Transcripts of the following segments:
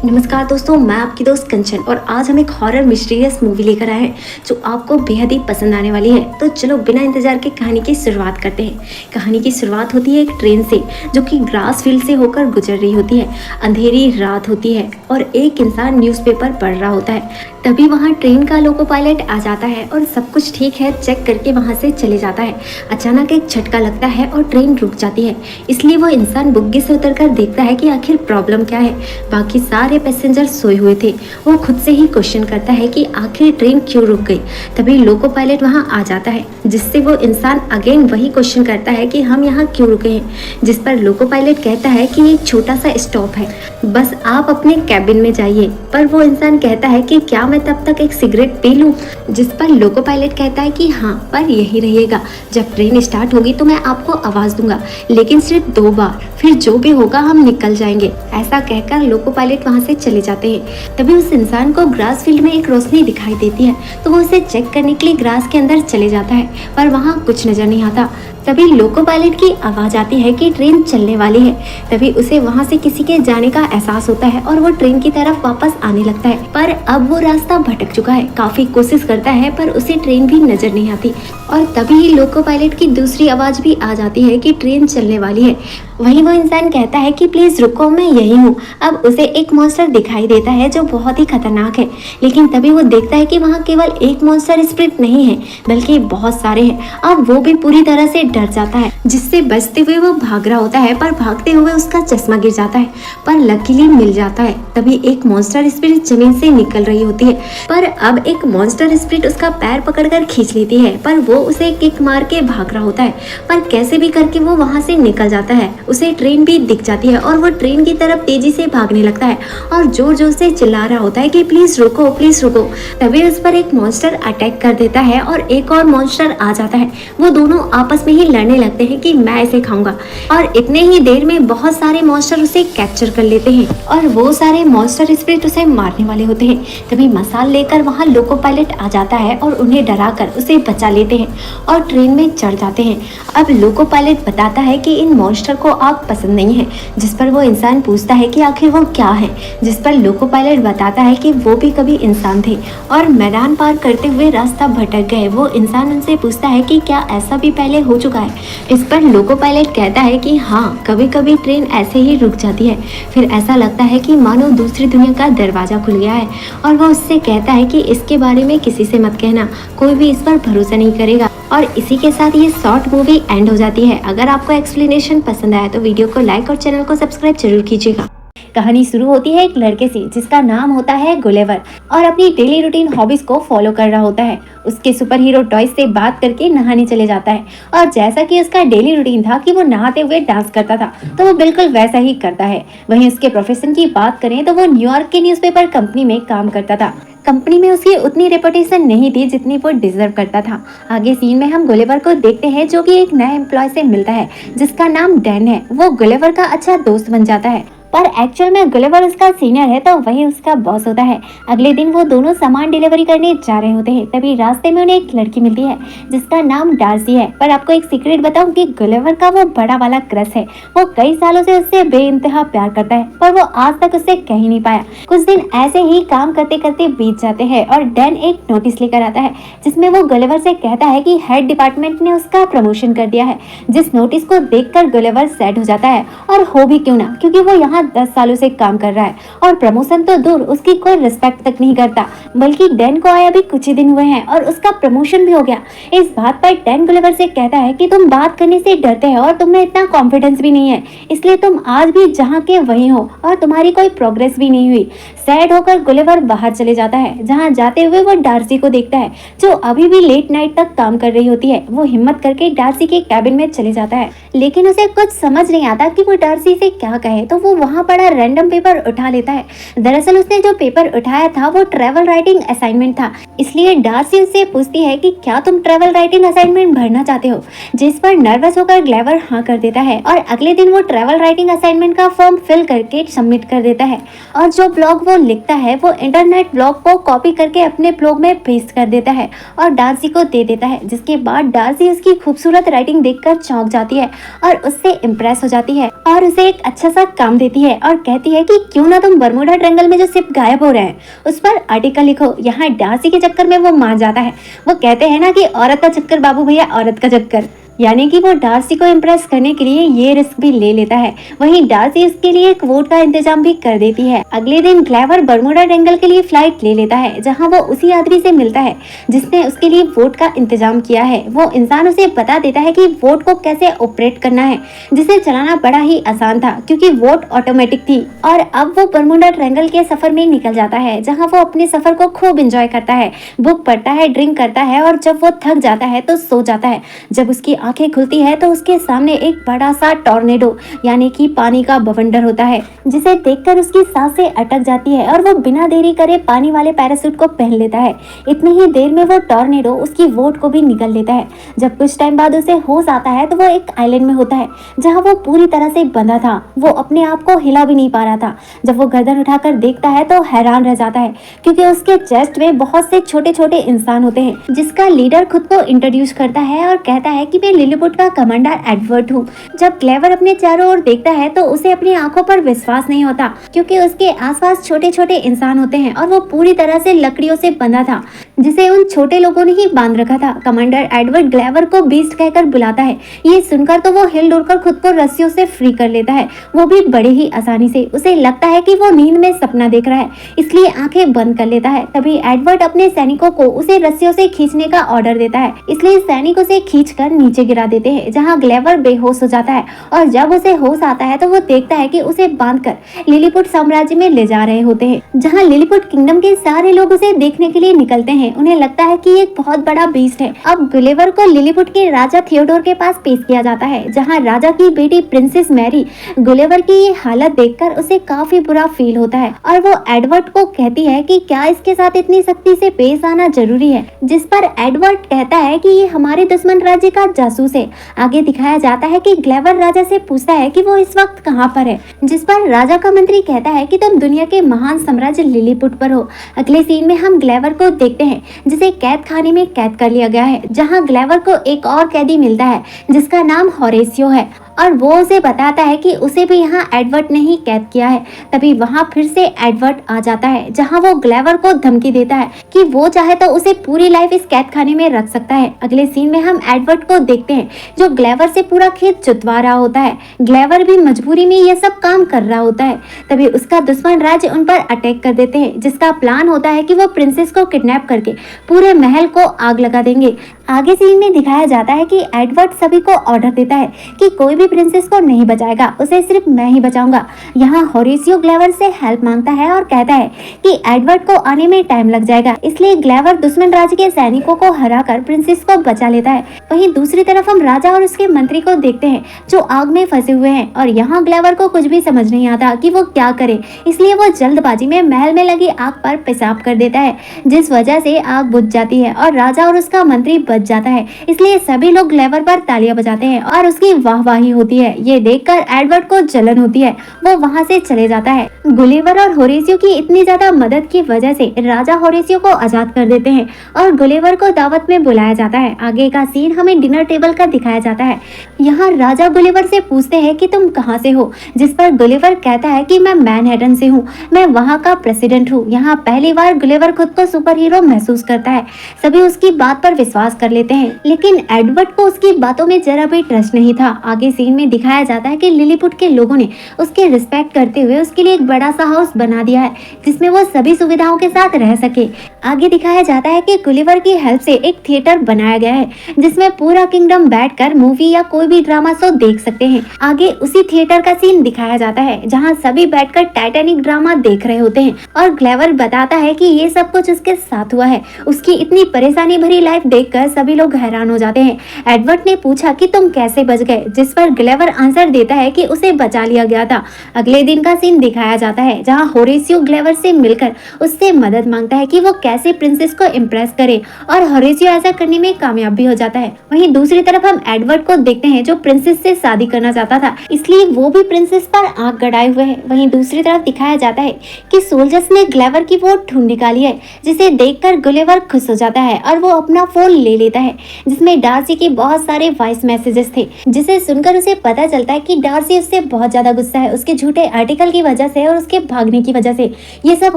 नमस्कार दोस्तों, मैं आपकी दोस्त कंचन और आज हम एक हॉरर मिस्टीरियस मूवी लेकर आए हैं जो आपको बेहद ही पसंद आने वाली है। तो चलो बिना इंतजार के कहानी की शुरुआत करते हैं। कहानी की शुरुआत होती है एक ट्रेन से जो कि ग्रास फील्ड से होकर गुजर रही होती है। अंधेरी रात होती है और एक इंसान न्यूज़पेपर पढ़ रहा होता है। तभी वहाँ ट्रेन का लोको पायलट आ जाता है और सब कुछ ठीक है चेक करके वहाँ से चले जाता है। अचानक एक झटका लगता है और ट्रेन रुक जाती है। इसलिए वो इंसान बुग्गी से उतरकर देखता है कि आखिर प्रॉब्लम क्या है। बाकी सारे पैसेंजर सोए हुए थे। वो खुद से ही क्वेश्चन करता है कि आखिर ट्रेन क्यों रुक गई। तभी लोको पायलट वहाँ आ जाता है जिससे वो इंसान अगेन वही क्वेश्चन करता है कि हम यहाँ क्यों रुके हैं। जिस पर लोको पायलट कहता है कि एक छोटा सा स्टॉप है, बस आप अपने कैबिन में जाइए। पर वो इंसान कहता है कि क्या मैं तब तक एक सिगरेट पी लूं। जिस पर लोको पायलट कहता है कि हाँ, पर यही रहिएगा, जब ट्रेन स्टार्ट होगी तो मैं आपको आवाज दूंगा, लेकिन सिर्फ 2 बार, फिर जो भी होगा हम निकल जाएंगे। ऐसा कहकर लोको पायलट वहाँ से चले जाते हैं। तभी उस इंसान को ग्रास फील्ड में एक रोशनी दिखाई देती है तो वो उसे चेक करने के लिए ग्रास के अंदर चले जाता है, पर वहाँ कुछ नजर नहीं आता। तभी लोको पायलट की आवाज आती है कि ट्रेन चलने वाली है। तभी उसे वहां से किसी के जाने का एहसास होता है और वो ट्रेन की तरफ वापस आने लगता है, पर अब वो रास्ता भटक चुका है। काफी कोशिश करता है पर उसे ट्रेन भी नजर नहीं आती। और तभी ही लोको पायलट की दूसरी आवाज भी आ जाती है कि ट्रेन चलने वाली है। वहीं वो इंसान कहता है कि प्लीज रुको, मैं यही हूँ। अब उसे एक मॉन्स्टर दिखाई देता है जो बहुत ही खतरनाक है, लेकिन तभी वो देखता है कि वहाँ केवल एक मॉन्स्टर स्पिरिट नहीं है बल्कि बहुत सारे हैं। अब वो भी पूरी तरह से डर जाता है, जिससे बचते हुए वो भाग रहा होता है, पर भागते हुए उसका चश्मा गिर जाता है, पर लकीली मिल जाता है। तभी एक मॉन्स्टर स्पिरिट जमीन से निकल रही होती है, पर अब एक मॉन्स्टर स्पिरिट उसका पैर पकड़कर खींच लेती है, पर वो उसे किक मार के भाग रहा होता है। पर कैसे भी करके वो वहां से निकल जाता है। उसे ट्रेन भी दिख जाती है और वो ट्रेन की तरफ तेजी से भागने लगता है और जोर जोर से चिल्ला रहा होता है कि प्लीज रुको, प्लीज रुको। तभी उस पर एक मॉन्स्टर अटैक कर देता है और एक और मॉन्स्टर आ जाता है। वो दोनों आपस में ही लड़ने लगते हैं कि मैं इसे खाऊंगा, और इतने ही देर में बहुत सारे मॉन्स्टर उसे कैप्चर कर लेते हैं और वो सारे मॉन्स्टर स्पिरिट उसे मारने वाले होते हैं। तभी मसाल लेकर वहाँ लोको पायलट आ जाता है और उन्हें डराकर उसे बचा लेते हैं और ट्रेन में चढ़ जाते हैं। अब लोको पायलट बताता है कि इन मॉन्स्टर को आग पसंद नहीं है, जिस पर वो इंसान पूछता है कि आखिर वो क्या है। जिस पर लोको पायलट बताता है कि वो भी कभी इंसान थे और मैदान पार करते हुए रास्ता भटक गए। वो इंसान उनसे पूछता है कि क्या ऐसा भी पहले हो चुका है। इस पर लोको पायलट कहता है कि हाँ, कभी कभी ट्रेन ऐसे ही रुक जाती है, फिर ऐसा लगता है कि मानो दूसरी दुनिया का दरवाजा खुल गया है। और वो उससे कहता है कि इसके बारे में किसी से मत कहना, कोई भी इस पर भरोसा नहीं करेगा। और इसी के साथ ये शॉर्ट मूवी एंड हो जाती है। अगर आपको एक्सप्लेनेशन पसंद आया तो वीडियो को लाइक और चैनल को सब्सक्राइब जरूर कीजिएगा। कहानी शुरू होती है एक लड़के से जिसका नाम होता है गुलेवर और अपनी डेली रूटीन हॉबीज को फॉलो कर रहा होता है। उसके सुपर हीरो टॉय से बात करके नहाने चले जाता है और जैसा कि उसका डेली रूटीन था कि वो नहाते हुए डांस करता था, तो वो बिल्कुल वैसा ही करता है। वहीं उसके प्रोफेशन की बात करें तो वो न्यूयॉर्क के न्यूज़पेपर कंपनी में काम करता था। कंपनी में उसकी उतनी रेपुटेशन नहीं थी जितनी वो डिजर्व करता था। आगे सीन में हम गुलेवर को देखते हैं जो कि एक नए एम्प्लॉय से मिलता है जिसका नाम डैन है। वो गुलेवर का अच्छा दोस्त बन जाता है, पर एक्चुअल में गुलेवर उसका सीनियर है तो वही उसका बॉस होता है। अगले दिन वो दोनों सामान डिलीवरी करने जा रहे होते हैं। तभी रास्ते में उन्हें एक लड़की मिलती है जिसका नाम डार्सी है। पर आपको एक सीक्रेट बताऊं कि गुलेवर का वो बड़ा वाला क्रश है। वो कई सालों से उससे बेइंतहा प्यार करता है, पर वो आज तक उससे कह ही नहीं पाया। कुछ दिन ऐसे ही काम करते करते बीत जाते हैं और डैन एक नोटिस लेकर आता है जिसमें वो गुलेवर से कहता है कि हेड डिपार्टमेंट ने उसका प्रमोशन कर दिया है। जिस नोटिस को देखकर गुलेवर सैड हो जाता है, और हो भी क्यों ना, क्योंकि वो यहाँ 10 सालों से काम कर रहा है और प्रमोशन तो दूर, उसकी कोई रिस्पेक्ट तक नहीं करता। बल्कि डैन को आया भी कुछ ही दिन हुए हैं और उसका प्रमोशन भी हो गया। इस बात पर डैन गुलेवर से कहता है कि तुम बात करने से डरते हो और तुम्हें इतना कॉन्फिडेंस भी नहीं है, इसलिए तुम आज भी जहाँ के वही हो और तुम्हारी कोई प्रोग्रेस भी नहीं हुई। सैड होकर गुलेवर बाहर चले जाता है। जहाँ जाते हुए वो डार्सी को देखता है जो अभी भी लेट नाइट तक काम कर रही होती है। वो हिम्मत करके डार्सी के कैबिन में चले जाता है, लेकिन उसे कुछ समझ नहीं आता कि वो डार्सी से क्या कहे। तो वो वहाँ बड़ा रैंडम पेपर उठा लेता है। दरअसल उसने जो पेपर उठाया था वो ट्रैवल राइटिंग असाइनमेंट था, इसलिए डार्सी उससे पूछती है कि क्या तुम ट्रैवल राइटिंग असाइनमेंट भरना चाहते हो। जिस पर नर्वस होकर ग्लेवर हाँ कर देता है और अगले दिन वो ट्रैवल राइटिंग असाइनमेंट का फॉर्म फिल करके सबमिट कर देता है। और जो ब्लॉग वो लिखता है वो इंटरनेट ब्लॉग को कॉपी करके अपने ब्लॉग में पेस्ट कर देता है और डार्सी को दे देता है। जिसके बाद डार्सी उसकी खूबसूरत राइटिंग देखकर चौंक जाती है और उससे इम्प्रेस हो जाती है और उसे एक अच्छा सा काम देती देती है और कहती है कि क्यों ना तुम बर्मुडा ट्रायंगल में जो शिप गायब हो रहे हैं उस पर आर्टिकल लिखो। यहाँ डार्सी के चक्कर में वो मान जाता है। वो कहते हैं ना कि औरत का चक्कर बाबू भैया, औरत का चक्कर, यानी कि वो डार्सी को इम्प्रेस करने के लिए ये रिस्क भी ले लेता है। वहीं डार्सी इसके लिए एक वोट का इंतजाम भी कर देती है। अगले दिन ग्लेवर बर्मुडा ट्रायंगल के लिए फ्लाइट ले लेता है, जहां वो उसी आदमी से मिलता है जिसने उसके लिए वोट का इंतजाम किया है। वो इंसान उसे बता देता है कि वोट को कैसे ऑपरेट करना है, जिसे चलाना बड़ा ही आसान था क्योंकि वोट ऑटोमेटिक थी। और अब वो बर्मुडा ट्रायंगल के सफर में निकल जाता है, जहाँ वो अपने सफर को खूब इंजॉय करता है, बुक पढ़ता है, ड्रिंक करता है और जब वो थक जाता है तो सो जाता है। जब उसकी आंखें खुलती है तो उसके सामने एक बड़ा सा टॉर्नेडो यानी कि पानी का बवंडर होता है, जिसे देखकर उसकी सांसें अटक जाती है और वो बिना देरी करे पानी वाले पैराशूट को पहन लेता है। इतनी ही देर में वो टॉर्नेडो उसकी वोट को भी निगल लेता है। जब कुछ टाइम बाद उसे होश आता है तो वो एक आइलैंड में होता है जहाँ वो पूरी तरह से बंधा था। वो अपने आप को हिला भी नहीं पा रहा था। जब वो गर्दन उठाकर देखता है तो हैरान रह जाता है क्योंकि उसके चेस्ट में बहुत से छोटे छोटे इंसान होते हैं, जिसका लीडर खुद को इंट्रोड्यूस करता है और कहता है कि मैं लिलीपुट का कमांडर एडवर्ड हूँ। जब ग्लेवर अपने चारों ओर देखता है तो उसे अपनी आंखों पर विश्वास नहीं होता क्योंकि उसके आसपास छोटे छोटे इंसान होते हैं और वो पूरी तरह से लकड़ियों से बंधा था, जिसे उन छोटे लोगों ने ही बांध रखा था। कमांडर एडवर्ड ग्लेवर को बीस्ट कहकर बुलाता है। ये सुनकर तो वो हिल डुल कर खुद को रस्सियों से फ्री कर लेता है, वो भी बड़े ही आसानी से। उसे लगता है कि वो नींद में सपना देख रहा है, इसलिए आंखें बंद कर लेता है। तभी एडवर्ड अपने सैनिकों को उसे रस्सियों से खींचने का ऑर्डर देता है, इसलिए सैनिक उसे खींचकर नीचे गिरा देते हैं, जहां ग्लेवर बेहोश हो जाता है। और जब उसे होश आता है तो वो देखता है कि उसे बांधकर लिलीपुट साम्राज्य में ले जा रहे होते हैं, जहां लिलीपुट किंगडम के सारे लोग उसे देखने के लिए निकलते हैं। उन्हें लगता है कि ये एक बहुत बड़ा बीस्ट है। अब गुलिवर को लिलीपुट के राजा थियोडोर के पास पेश किया जाता है, जहां राजा की बेटी प्रिंसेस मैरी गुलिवर की ये हालत देखकर उसे काफी बुरा फील होता है और वो एडवर्ड को कहती है कि क्या इसके साथ इतनी सख्ती से पेश आना जरूरी है, जिस पर एडवर्ड कहता है कि ये हमारे दुश्मन राज्य का जासूस है। आगे दिखाया जाता है कि ग्लेवर राजा से पूछता है कि वो इस वक्त कहाँ पर है, जिस पर राजा का मंत्री कहता है कि तुम दुनिया के महान साम्राज्य लिलीपुट पर हो। अगले सीन में हम ग्लेवर को देखते हैं जिसे कैद खाने में कैद कर लिया गया है, जहाँ ग्लेवर को एक और कैदी मिलता है जिसका नाम होरेसियो है और वो उसे बताता है कि उसे भी यहाँ एडवर्ड ने ही कैद किया है। तभी वहाँ फिर से एडवर्ड आ जाता है, जहाँ वो ग्लेवर को धमकी देता है कि वो चाहे तो उसे पूरी लाइफ इस कैद खाने में रख सकता है। अगले सीन में हम एडवर्ड को देखते हैं जो ग्लेवर से पूरा खेत जुतवा रहा होता है। ग्लेवर भी मजबूरी में यह सब काम कर रहा होता है। तभी उसका दुश्मन राज्य उन पर अटैक कर देते हैं, जिसका प्लान होता है कि वो प्रिंसेस को किडनैप करके पूरे महल को आग लगा देंगे। आगे सीन में दिखाया जाता है कि एडवर्ड सभी को ऑर्डर देता है कि कोई भी प्रिंसेस को नहीं बचाएगा, उसे सिर्फ मैं ही बचाऊंगा। यहाँ होरेसियो ग्लेवर से हेल्प मांगता है और कहता है कि एडवर्ड को आने में टाइम लग जाएगा, इसलिए ग्लेवर दुश्मन राज्य के सैनिकों को हराकर प्रिंसेस को बचा लेता है। वहीं दूसरी तरफ हम राजा और उसके मंत्री को देखते हैं जो आग में फंसे हुए हैं और यहाँ ग्लेवर को कुछ भी समझ नहीं आता कि वो क्या करे, इसलिए वो जल्दबाजी में महल में लगी आग पर पेशाब कर देता है, जिस वजह से आग बुझ जाती है और राजा और उसका मंत्री बच जाता है। इसलिए सभी लोग ग्लेवर पर तालियां बजाते हैं और उसकी वाहवाही होती है। ये देखकर एडवर्ड को जलन होती है, वो वहाँ से चले जाता है। गुलिवर और होरेसियो की इतनी ज्यादा मदद की वजह से राजा होरेसियो को आजाद कर देते हैं और गुलिवर को दावत में बुलाया जाता है। आगे का सीन हमें डिनर टेबल का दिखाया जाता है। यहाँ राजा गुलिवर से पूछते हैं कि तुम कहाँ से हो, जिस पर गुलिवर कहता है कि मैं मैनहट्टन से हूँ, मैं वहाँ का प्रेसिडेंट हूँ। यहाँ पहली बार गुलिवर खुद को सुपर हीरो महसूस करता है। सभी उसकी बात पर विश्वास कर लेते हैं, लेकिन एडवर्ड को उसकी बातों में जरा भी ट्रस्ट नहीं था। आगे सीन में दिखाया जाता है कि लिलीपुट के लोगों ने उसके रिस्पेक्ट करते हुए उसके लिए एक बड़ा सा हाउस बना दिया है जिसमें वो सभी सुविधाओं के साथ रह सके। आगे दिखाया जाता है कि गुलिवर की हेल्प से एक थिएटर बनाया गया है जिसमें पूरा किंगडम बैठकर मूवी या कोई भी ड्रामा शो देख सकते हैं। आगे उसी थिएटर का सीन दिखाया जाता है जहाँ सभी बैठकर टाइटैनिक ड्रामा देख रहे होते हैं और ग्लेवर बताता है कि ये सब कुछ उसके साथ हुआ है। उसकी इतनी परेशानी भरी लाइफ देखकर सभी लोग हैरान हो जाते हैं। एडवर्ड ने पूछा कि तुम कैसे बच गए, जिस पर ग्लेवर आंसर देता है कि उसे बचा लिया गया था। अगले दिन का सीन दिखाया जाता है जहां होरेसियो ग्लेवर से मिलकर उससे मदद मांगता है कि वो कैसे प्रिंसेस को इम्प्रेस करे और होरेसियो ऐसा करने में कामयाब भी हो जाता है। वहीं दूसरी तरफ हम एडवर्ड को देखते हैं जो प्रिंसेस से शादी करना चाहता था, इसलिए वो भी प्रिंसेस पर आंख गड़ाए हुए है। वहीं दूसरी तरफ दिखाया जाता है कि सोल्जर्स ने ग्लेवर की वोट ढूंढ निकाली है, जिसे देखकर गुलिवर खुश हो जाता है और वो अपना फोन ले लेता है जिसमें डार्सी के बहुत सारे वॉइस मैसेजेस थे, जिसे सुनकर उसे पता चलता है कि डार्सी उससे बहुत ज्यादा गुस्सा है उसके झूठे आर्टिकल की वजह से और उसके भागने की वजह से। ये सब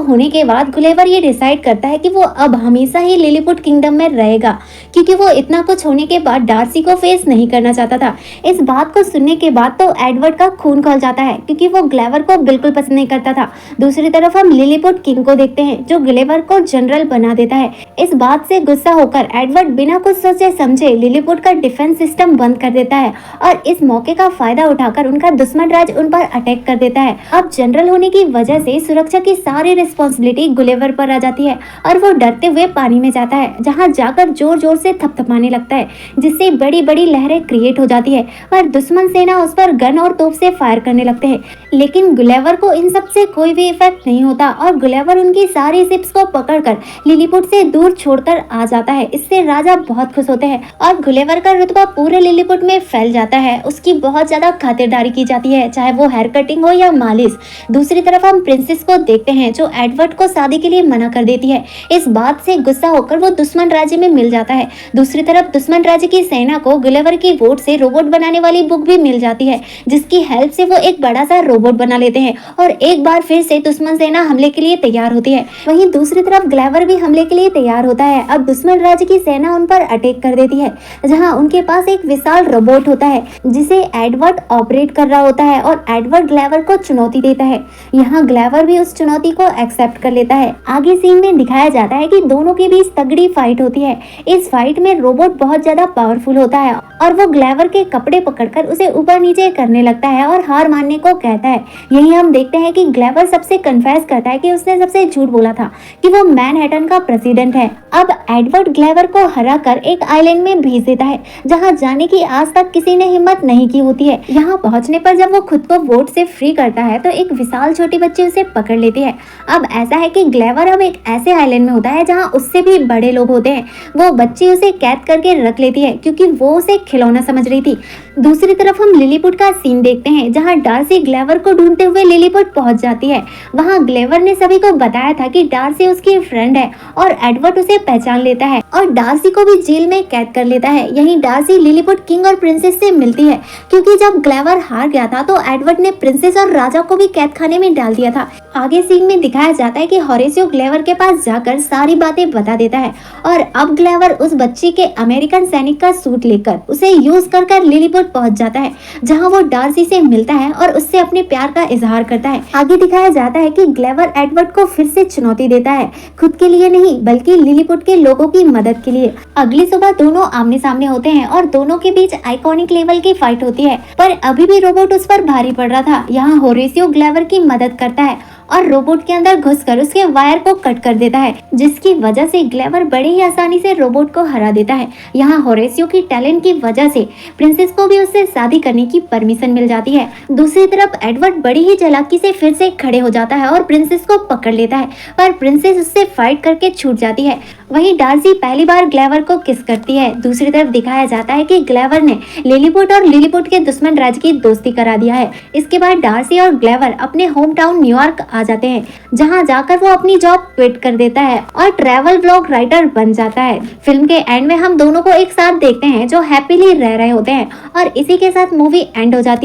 होने के बाद गुलेवर ये डिसाइड करता है कि वो अब हमेशा ही लिलीपुट किंगडम में रहेगा, क्योंकि वो इतना कुछ होने के बाद डार्सी को फेस नहीं करना चाहता था। इस बात को सुनने के बाद तो एडवर्ड का खून खौल जाता है, क्योंकि वो ग्लेवर को बिल्कुल पसंद नहीं करता था। दूसरी तरफ हम लिलीपुट किंग को देखते हैं जो ग्लेवर को जनरल बना देता है। इस बात से गुस्सा होकर एडवर्ड बिना कुछ सोचे समझे लिलीपुट का डिफेंस सिस्टम बंद कर देता है और इस मौके का फायदा उठाकर उनका दुश्मन राज उन पर अटैक कर देता है। अब जनरल होने की वजह से सुरक्षा की सारी रिस्पॉन्सिबिलिटी गुलेवर पर आ जाती है और वो डरते हुए पानी में जाता है, जहाँ जाकर जोर जोर से थपथपाने लगता है, जिससे बड़ी बड़ी लहरें क्रिएट हो जाती है और दुश्मन सेना उस पर गन और तोप से फायर करने लगते हैं। लेकिन गुलेवर को इन सब से कोई भी इफेक्ट नहीं होता और गुलेवर उनकी सारी शिप्स को पकड़कर लिलीपुट से दूर छोड़कर आ जाता है। इससे राजा बहुत खुश होते हैं और गुलेवर का रुतबा पूरे लिलीपुट में फैल जाता है। उसकी बहुत ज्यादा खातिरदारी की जाती है, चाहे वो हेयर कटिंग हो या मालिश। दूसरी तरफ हम प्रिंसेस को देखते हैं जो एडवर्ड को शादी के लिए मना कर देती है। इस बात से गुस्सा होकर वो दुश्मन राज्य में मिल जाता है। दूसरी तरफ दुश्मन राज्य की सेना को गुलेवर की वोट से रोबोट बनाने वाली बुक भी मिल जाती है, जिसकी हेल्प से वो एक बड़ा सा रोबोट बना लेते हैं और एक बार फिर से दुश्मन सेना हमले के लिए तैयार होती है। वहीं दूसरी तरफ ग्लेवर भी हमले के लिए तैयार होता है। अब दुश्मन राज्य की सेना उन पर अटैक कर देती है, जहां उनके पास एक विशाल रोबोट होता है जिसे एडवर्ड ऑपरेट कर रहा होता है और एडवर्ड ग्लेवर को चुनौती देता है। यहाँ ग्लेवर भी उस चुनौती को एक्सेप्ट कर लेता है। आगे सीन में दिखाया जाता है कि दोनों के बीच तगड़ी फाइट होती है। इस फाइट में रोबोट बहुत ज्यादा पावरफुल होता है और वो ग्लेवर के कपड़े पकड़कर उसे ऊपर नीचे करने लगता है और हार मानने को कहता है। यही हम देखते हैं कि ग्लेवर सबसे कन्फेस करता है कि उसने सबसे झूठ बोला था कि वो मैनहट्टन का प्रेसिडेंट है। अब एडवर्ड ग्लेवर को हराकर एक आइलैंड में भेज देता है, जहां जाने की आज तक किसी ने हिम्मत नहीं की होती है। यहाँ पहुंचने पर जब वो खुद को वोट से फ्री करता है तो एक विशाल छोटी बच्ची उसे पकड़ लेती है। अब ऐसा है कि ग्लेवर अब एक ऐसे आइलैंड में होता है जहाँ उससे भी बड़े लोग होते हैं। वो बच्ची उसे कैद करके रख लेती है क्योंकि वो उसे खिलौना समझ रही थी। दूसरी तरफ हम लिलीपुट का सीन देखते हैं, जहाँ डार्सी ग्लेवर को ढूंढते हुए लिलीपुट पहुंच जाती है। वहाँ ग्लेवर ने सभी को बताया था कि डार्सी उसकी फ्रेंड है और एडवर्ड उसे पहचान लेता है और डार्सी को भी जेल में कैद कर लेता है। यहीं डार्सी लिलीपुट किंग और प्रिंसेस से मिलती है, क्योंकि जब ग्लेवर हार गया था तो एडवर्ड ने प्रिंसेस और राजा को भी कैद खाने में डाल दिया था। आगे सीन में दिखाया जाता है कि होरेसियो ग्लेवर के पास जाकर सारी बातें बता देता है और अब ग्लेवर उस बच्ची के अमेरिकन सैनिक का सूट लेकर उसे यूज कर लिलीपुट पहुंच जाता है, जहां वो डार्सी से मिलता है और उससे अपने प्यार का इजहार करता है। आगे दिखाया जाता है कि ग्लेवर एडवर्ड को फिर से चुनौती देता है, खुद के लिए नहीं बल्कि लिलीपुट के लोगों की मदद के लिए। अगली सुबह दोनों आमने सामने होते हैं और दोनों के बीच आइकॉनिक लेवल की फाइट होती है, पर अभी भी रोबोट उस पर भारी पड़ रहा था। यहाँ होरेसियो ग्लेवर की मदद करता है और रोबोट के अंदर घुसकर उसके वायर को कट कर देता है, जिसकी वजह से ग्लेवर बड़े ही आसानी से रोबोट को हरा देता है। यहाँ होरेसियो की टैलेंट की वजह से प्रिंसेस को भी उससे शादी करने की परमिशन मिल जाती है। दूसरी तरफ एडवर्ड बड़ी ही चालाकी से फिर से खड़े हो जाता है और प्रिंसेस को पकड़ लेता है, पर प्रिंसेस उससे फाइट करके छूट जाती है। वहीं डार्सी पहली बार ग्लेवर को किस करती है। दूसरी तरफ दिखाया जाता है कि ग्लेवर ने लिलीपुट और लिलीपुट के दुश्मन राज्य की दोस्ती करा दिया है। इसके बाद डार्सी और ग्लेवर अपने होम टाउन न्यूयॉर्क आ जाते हैं, जहां जाकर वो अपनी जॉब क्विट कर देता है और ट्रैवल ब्लॉग राइटर बन जाता है। फिल्म के एंड में हम दोनों को एक साथ देखते हैं जो हैप्पीली रह रहे होते हैं और इसी के साथ मूवी एंड हो जाती है।